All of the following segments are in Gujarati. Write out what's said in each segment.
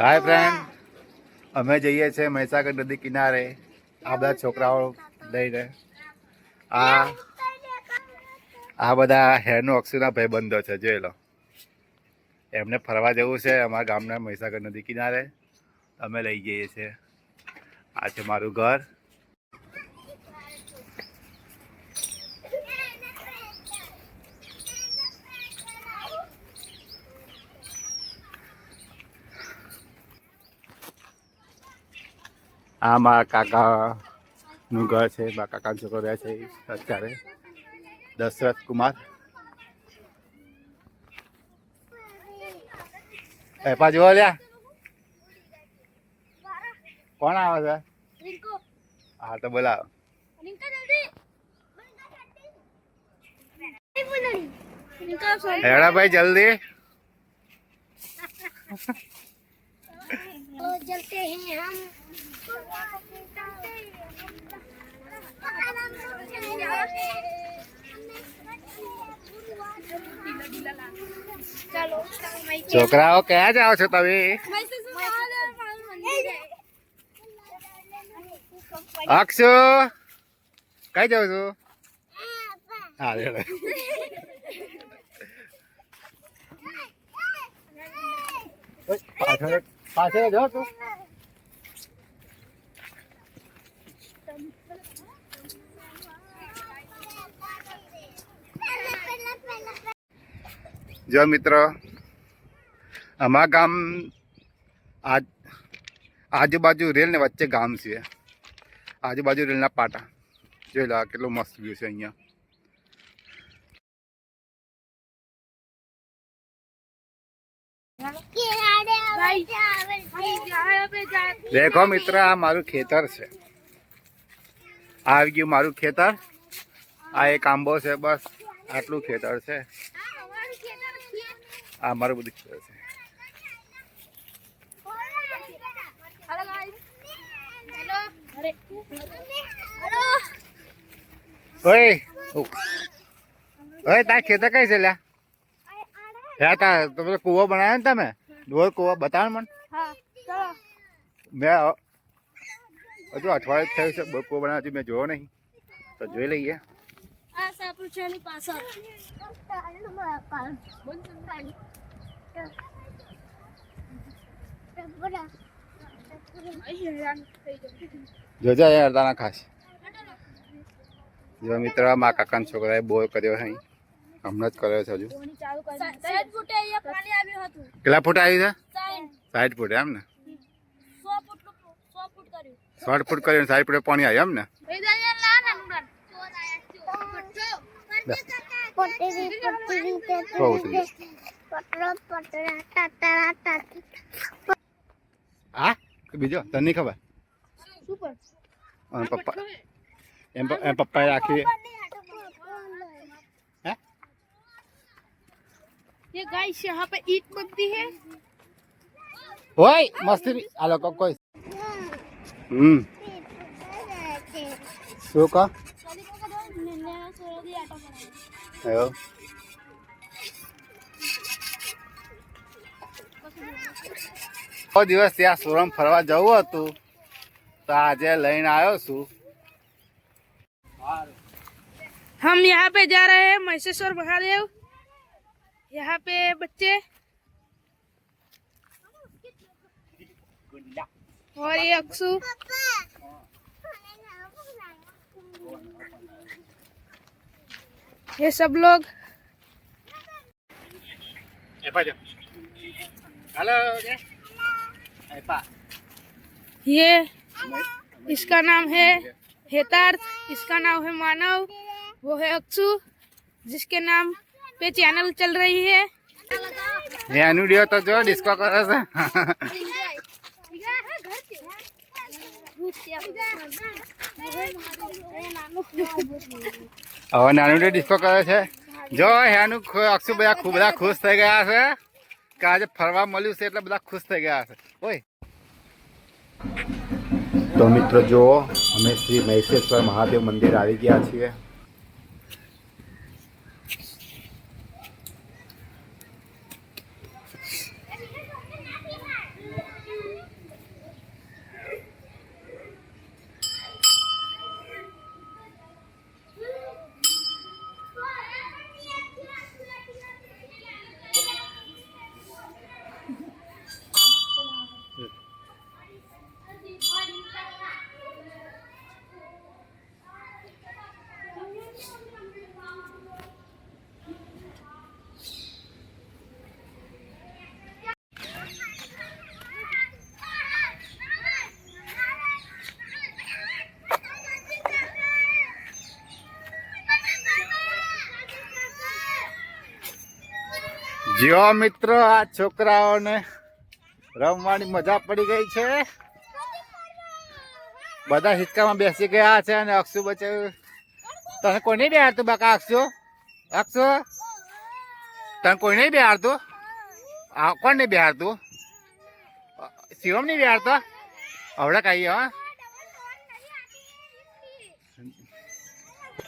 હાય ફ્રેન્ડ, અમે જઈએ છીએ મહીસાગર નદી કિનારે આ બધા છોકરાઓ લઈને. આ બધા હેરનું અક્ષુના ભાઈબંધો છે, જોઈ લો. એમને ફરવા જવું છે અમારા ગામના મહીસાગર નદી કિનારે. અમે લઈ જઈએ છીએ. આ છે મારું ઘર. આ મારા કાકાનું ઘર છે. મારા કાકાનો છોકરો રહે છે અત્યારે, દશરથ કુમાર. એપા જોવા લ્યા, કોણ આવે છે? હા તો બોલાવો. હેડા ભાઈ જલ્દી. तो चलते हैं हम। છોકરાઓ ક્યાં જાઓ છો તમે? અક્ષુ કઈ જાવ છો? હા પાછળ જાઓ તું. જો મિત્રો, અમારા ગામ આજુબાજુ રેલ ને વચ્ચે ગામ છે. આજુબાજુ રેલના પાટા જોઈ લો. કેટલું મસ્ત વ્યૂ છે અહીંયા. દેખો મિત્ર, આ મારું ખેતર છે. આવી ગયું મારું ખેતર. આ એક આંબો છે, બસ આટલું ખેતર છે. આ મારું બધું ખેતર છે. ઓય તાર ખેતર કઈ છે લ્યા? હે તા તમે કૂવો બનાવ્યો ને તમે? ડોર કૂવો બતાવો મને. મેં હજુ અઠવાડિયું થયું છે કૂવો બનાવ્યો, મેં જોયો નહીં, તો જોઈ લઈએ. જોજો યાર તારા ખાસ. જો મિત્ર, મારા કાકાના છોકરાએ બોર કર્યો અહીં, હમણાં જ કર્યો છે. હજુ કેટલા ફૂટ આવી છે? 60 ફૂટ એમ ને? 60 ફૂટ કર્યું, 60 ફૂટ પાણી આવ્યું એમ ને? હા બીજો તને નહીં ખબર? પપ્પા એમ પપ્પાએ રાખી. ये गाइस यहाँ पे ईट बनती है। ओए मस्ती आ लोग कोई શું કા દિવસ ત્યાં સોરમ ફરવા જવું હતું, તો આજે લઈને આવ્યો છું. हम यहाँ पे जा रहे हैं महेश्वर महादेव। यहाँ पे बच्चे और ये अक्षु, ये सब लोग। ये इसका नाम है हेतार्थ, इसका नाम है मानव, वो है अक्षु जिसके नाम पे चैनल चल रही है। ये अनुडियो तो जो डिस्को करे છે. હવે નાનું ડિસ્કો કરે છે. જો એનું અક્ષુ બધા ખુશ થઈ ગયા છે કે આજે ફરવા મળ્યું છે, એટલે બધા ખુશ થઈ ગયા છે. ઓય તો મિત્રો જુઓ, અમે શ્રી મહેશ્વર મહાદેવ મંદિર આવી ગયા છીએ. જો મિત્રો આ છોકરાઓને રમવાની મજા પડી ગઈ છે. બધા હિંચકામાં બેસી ગયા છે અને અક્ષુ બચે તને કોઈ નહીં બેહારતું બાકા. અક્ષુ તને કોઈ નહીં બેહારતું. કોણ નહીં બેહારતું? શિવમ નહીં બેહારતો? હવડે કહીએ હા.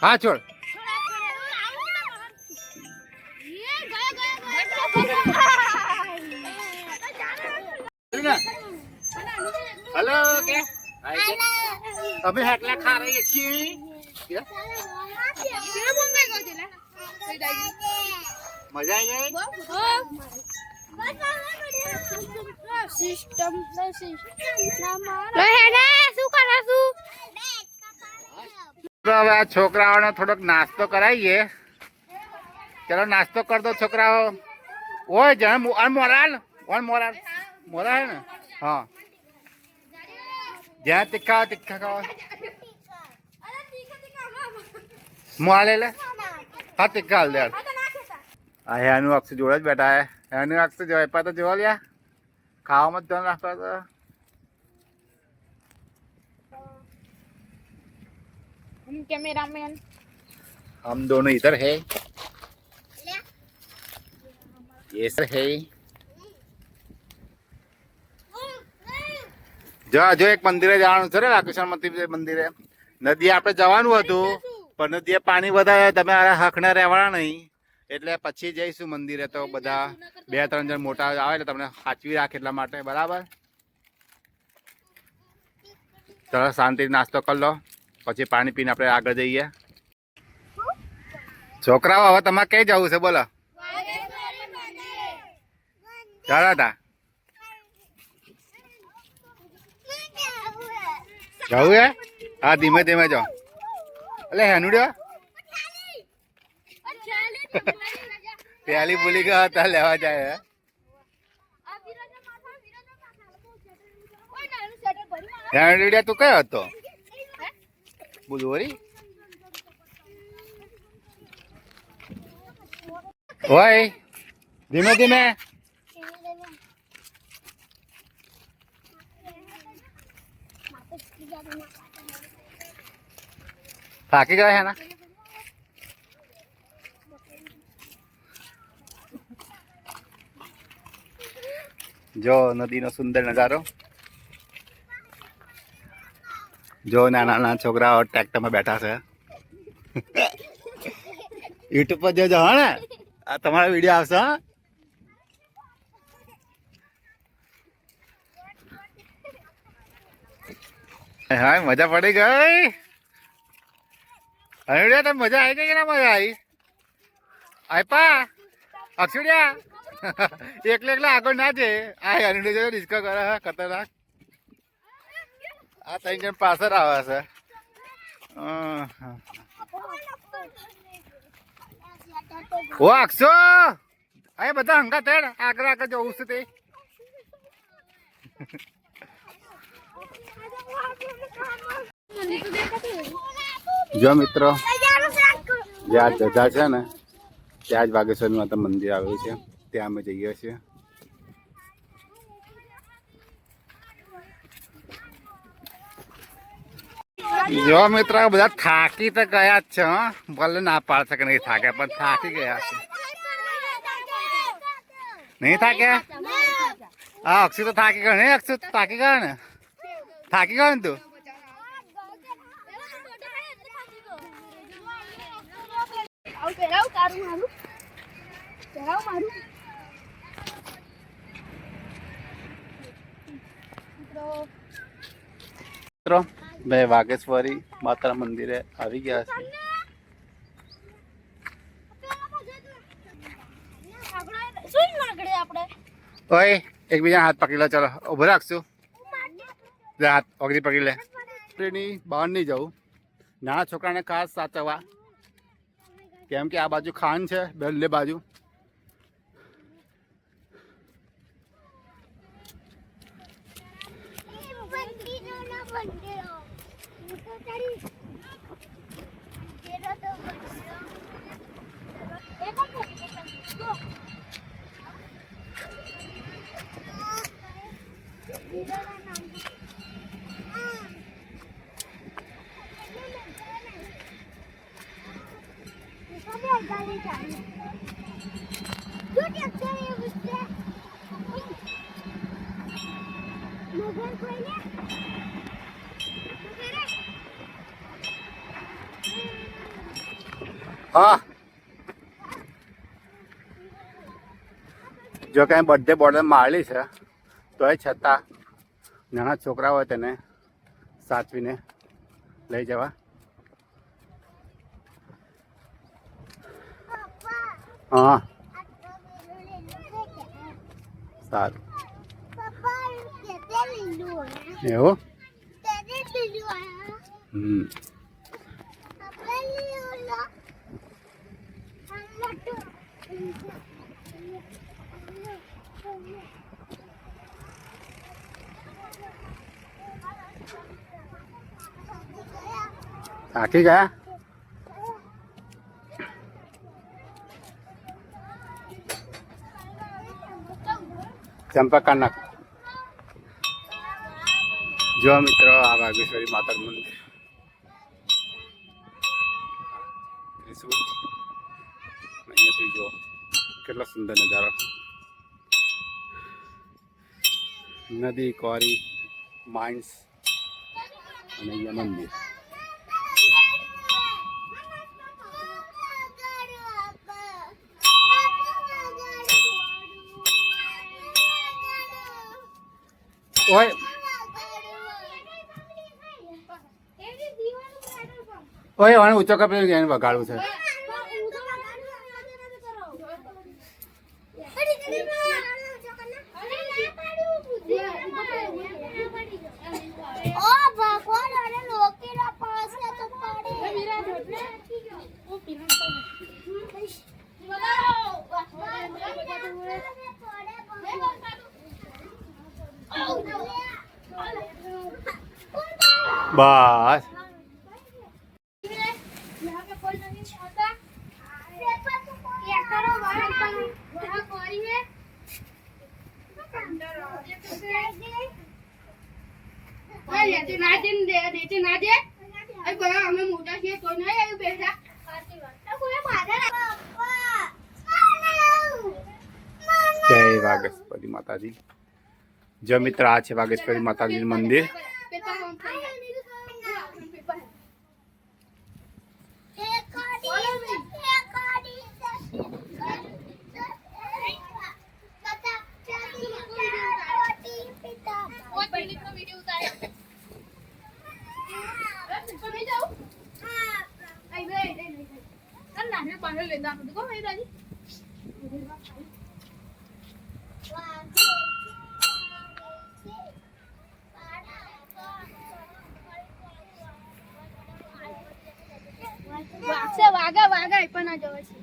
હા છોડ. હેલો કે અમે હેટલા ખા રહી છીએ. મજા આવી ગઈ. સિસ્ટમ શું કરો છું? હવે આ છોકરાઓને થોડોક નાસ્તો કરાવીએ. ચલો નાસ્તો કર દો છોકરાઓ. ઓય જણ મોરાલ મોરા હે ને. હા જ્યાં તીખા ખાવા મોરા લે હા તીખા હાલ દે. આ હેનું અક્ષ જોડે જ બેઠા હે. હેનું અક્ષ જોવા તો જોવા લ્યા ખાવામાં જ ધ્યાન રાખતા તો. कैमरामैन हम दोनों इधर है. ये सर है. જો એક મંદિરે જવાનું છે રાકેશ્વર મંદિરે. નદીએ આપણે જવાનું હતું પણ નદીએ પાણી વધારે તમે હકને રહેવાના નહીં એટલે પછી જઈશું મંદિરે. તો બધા 2-3 જણ મોટા આવે એટલે તમને સાચવી રાખે એટલા માટે. બરાબર ચલો શાંતિ નાસ્તો કરી લો પછી પાણી પીને આપણે આગળ જઈએ. છોકરાઓ હવે તમારે કઈ જવું છે બોલો? ચાલો તા જવું હે? હા ધીમે ધીમે જાઓ. એટલે હેનુડ્યો પેલી ભૂલી ગયો હતા લેવા જાય. હેનુડ્યા તું કયો હતો? બોલવરી ઓય ધીમે ધીમે. થાકી ગયા હે ના? જો નદીનો સુંદર નજારો. જો નાના છોકરાઓ ટ્રેક્ટરમાં બેઠા છે. યુટ્યુબ પર જોજો હા ને આ તમારા વિડીયો આવશે. હા મજા પડી ગઈ. હનુડિયા તો મજા આવી ગઈ કે ના મજા આવી? આયપા અક્ષુડિયા એકલા આગળ ના છે. આ હનુડિયા ડિસ્કો કરે ખતરનાક. આ 3 જણ પાછળ આવે છે. ઓ અક્ષો અહીં બધા હંગા થયા આગળ આગળ જવું છે તે. જો મિત્રો જે આ ધજા છે ને ત્યાં જ વાગેશ્વર માતા મંદિર આવેલું છે. ત્યાં અમે જઈએ છીએ. જો મિત્રો બધા થાકી તો ગયા જ છે. ભલે ના પાડશે કે નહીં થાક્યા પણ થાકી ગયા છે. નહીં થાક્યા? હા અક્ષુ તો થાકી ગયો. નહીં અક્ષુ થાકી ગયો ને? થાકી ગયો ને તું? મિત્રો મેં વાગેશ્વરી માતા મંદિરે આવી ગયા છે. ઓય એકબીજા હાથ પકડી લો. ચલો ઉભો રાખશું. હાથ પકડી પકડી લે. ટ્રેનની બહાર નહીં જવું. નાના છોકરાને ખાસ સાચવવા કેમ કે આ બાજુ ખાન છે બંને બાજુ. હા જો કંઈ બર્થડે બોર્ડર મારેલી છે તો એ છતાં નાના છોકરા હોય તેને સાચવીને લઈ જવા. હા સારું એવું થાકી ગયા. ચંપા નાખ. જો મિત્રો આ વાઘેશ્વરી માતાનું મંદિર અહીંયાથી જો કેટલો સુંદર નજારો. નદી, કોરી, માઇન્સ અને અહીંયા મંદિર. ઓય ઓય આને ઊંચો કપે એને વગાડવું છે. બસ यहाँ पे कोई नहीं आता। ये करो वहाँ कोरी है। नीचे ना दे नीचे ना दे अरे बड़ा हमें मोटा चाहिए तो नहीं आयु बेटा જય વાઘેશ્વરી માતાજી. જો મિત્ર આ છે વાઘેશ્વરી માતાજીનું મંદિર. વાગા વાગા પણ ના જવા છે.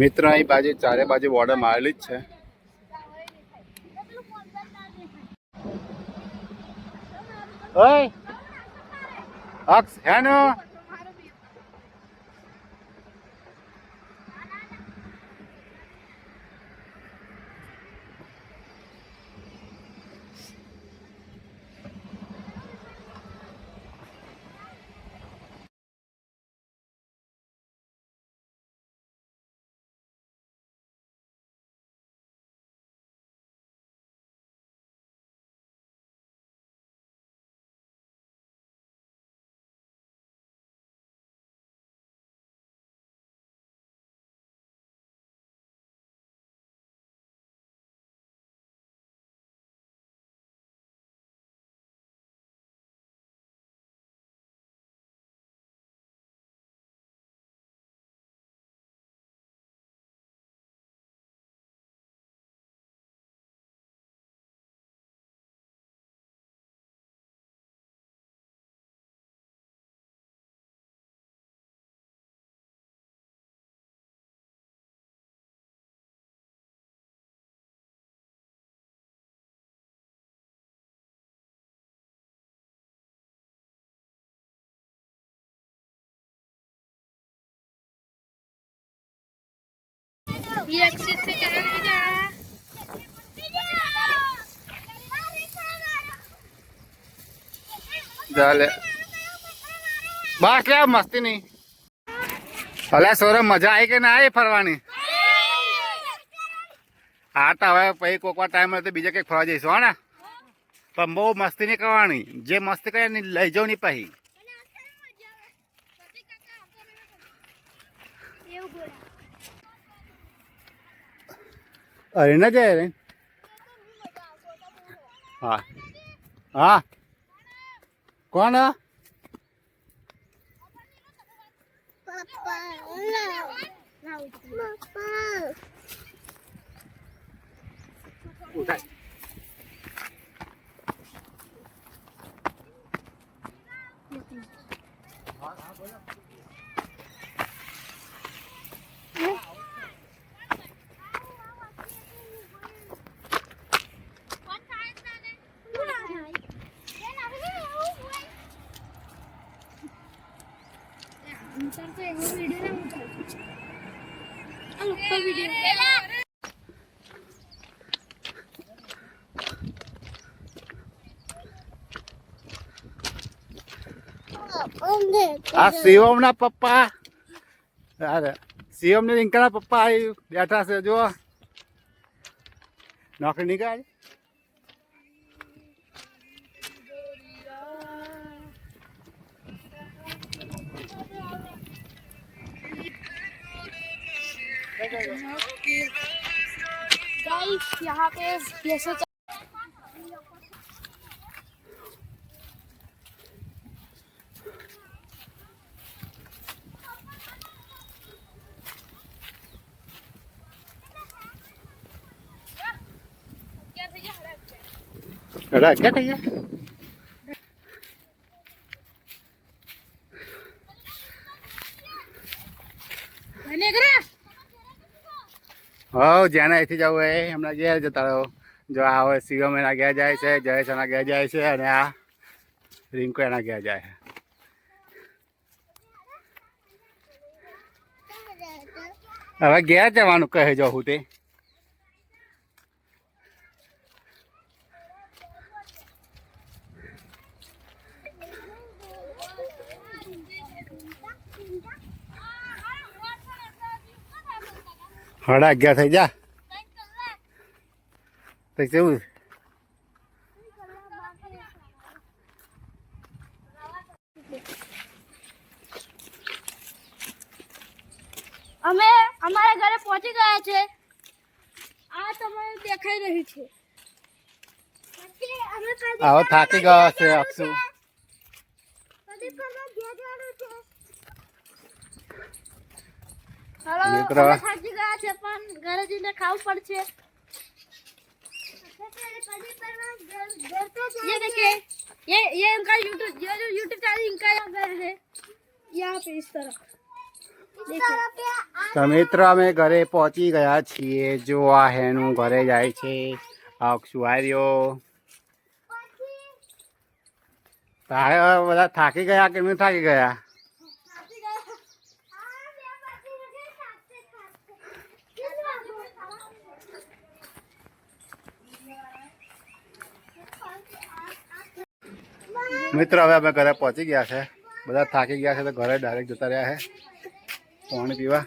મિત્ર અહીં બાજુ ચારે બાજુ બોર્ડર મારેલી જ છે. ઓય અક્ષ હેનો ये एक्सिस से चला नहीं जा रहा। ચાલે બસ લે મસ્તી નહીં. અલે સૌરભ મજા આવી કે ના આવી ફરવાની? હા તો હવે પછી કોક વાર ટાઈમ મળે તો બીજે કંઈક ફરવા જઈશું હો ને. પણ બહુ મસ્તી નહીં કરવાની, જે મસ્તી કરે ને લઈ જાઉં નહીં પછી. અરે ના જાય રે. હા હા કોણ? આ શિવમ ના પપ્પા, શિવમ ને રિંકા ના પપ્પા બેઠા છે. જો નોકરી નીકળ. गाइस यहाँ पे जैसे क्या થઈ ગયા? જ્યાં અહીંથી જવું હોય હમણાં ઘેર જતા રહો. જો આ હવે શિવમ એના ઘેર જાય છે, જયેશ એના ઘેર જાય છે, અને આ રિંકુ એના ઘેર જાય છે. હવે ઘેર જવાનું કહે જો હું તે. હડા 11 થઈ જા. તો કેવું અમે અમારા ઘરે પહોંચી ગયા છે. આ તમને દેખાઈ રહી છે. આવો થાકી ગયો છે અક્ષુ. મિત્રો થાકી ગયા છે પણ ઘરે જઈને ખાવું પડશે. ये देखिए ये इनका यूट्यूब चैनल इनका यहाँ घर है यहाँ पे इस तरफ. તો મિત્રો અમે ઘરે પહોંચી ગયા છીએ. જો આ હેનું ઘરે જાય છે. આ અક્ષુ આવ્યો. તારે બધા થાકી ગયા કે નહીં થાકી ગયા? મિત્રો હવે અમે ઘરે પહોંચી ગયા છે. બધા થાકી ગયા છે તો ઘરે ડાયરેક્ટ જતા રહ્યા છે પાણી પીવા.